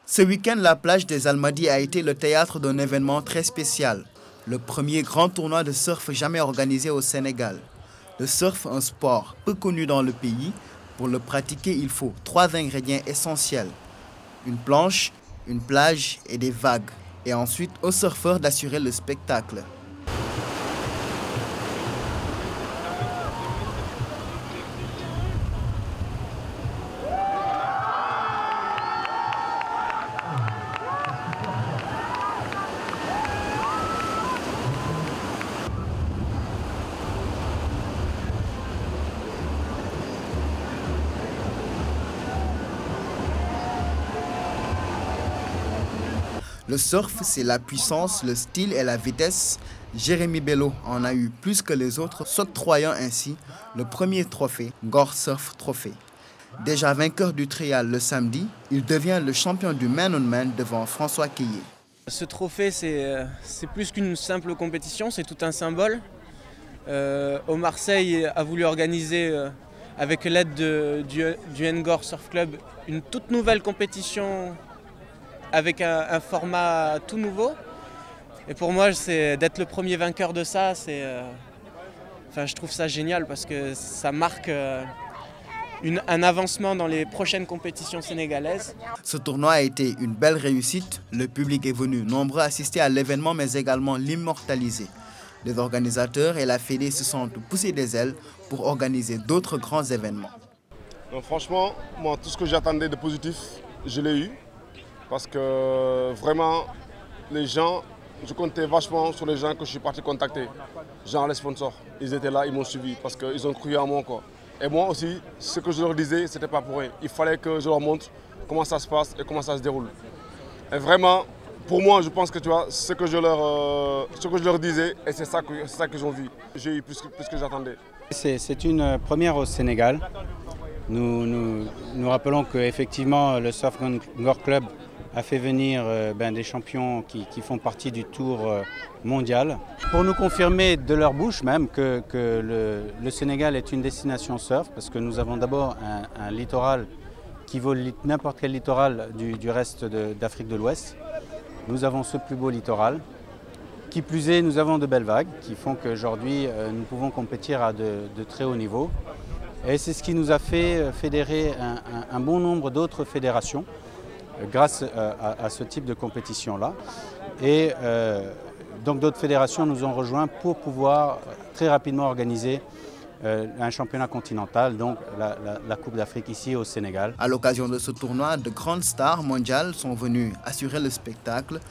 Ce week-end, la plage des Almadies a été le théâtre d'un événement très spécial. Le premier grand tournoi de surf jamais organisé au Sénégal. Le surf, un sport peu connu dans le pays. Pour le pratiquer, il faut 3 ingrédients essentiels. Une planche, une plage et des vagues. Et ensuite, aux surfeurs d'assurer le spectacle. Le surf, c'est la puissance, le style et la vitesse. Jérémy Bello en a eu plus que les autres, s'octroyant ainsi le premier trophée, Ngor Surf Trophy. Déjà vainqueur du trial le samedi, il devient le champion du man-on-man devant François Quillet. Ce trophée, c'est plus qu'une simple compétition, c'est tout un symbole. Marseille a voulu organiser, avec l'aide du Ngor Surf Club, une toute nouvelle compétition avec un format tout nouveau. Et pour moi, c'est d'être le premier vainqueur de ça, je trouve ça génial parce que ça marque un avancement dans les prochaines compétitions sénégalaises. Ce tournoi a été une belle réussite. Le public est venu nombreux assister à l'événement, mais également l'immortaliser. Les organisateurs et la Fédé se sont poussés des ailes pour organiser d'autres grands événements. Donc franchement, moi, tout ce que j'attendais de positif, je l'ai eu. Parce que vraiment, les gens, je comptais vachement sur les gens que je suis parti contacter. Genre les sponsors, ils étaient là, ils m'ont suivi parce qu'ils ont cru en moi, quoi. Et moi aussi, ce que je leur disais, c'était pas pour rien. Il fallait que je leur montre comment ça se passe et comment ça se déroule. Et vraiment, pour moi, je pense que tu vois, ce que je leur disais, et c'est ça qu'ils ont vu. J'ai eu plus que j'attendais. C'est une première au Sénégal. Nous rappelons qu'effectivement, le Surf Ngor Club a fait venir des champions qui font partie du tour mondial. Pour nous confirmer de leur bouche même que le Sénégal est une destination surf, parce que nous avons d'abord un littoral qui vaut n'importe quel littoral du reste d'Afrique de l'Ouest. Nous avons ce plus beau littoral. Qui plus est, nous avons de belles vagues qui font qu'aujourd'hui nous pouvons compétir à de très haut niveau. Et c'est ce qui nous a fait fédérer un bon nombre d'autres fédérations grâce à ce type de compétition-là. Et donc d'autres fédérations nous ont rejoints pour pouvoir très rapidement organiser un championnat continental, donc la Coupe d'Afrique ici au Sénégal. À l'occasion de ce tournoi, de grandes stars mondiales sont venues assurer le spectacle,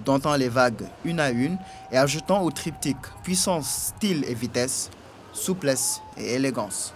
domptant les vagues une à une et ajoutant au triptyque puissance, style et vitesse, souplesse et élégance.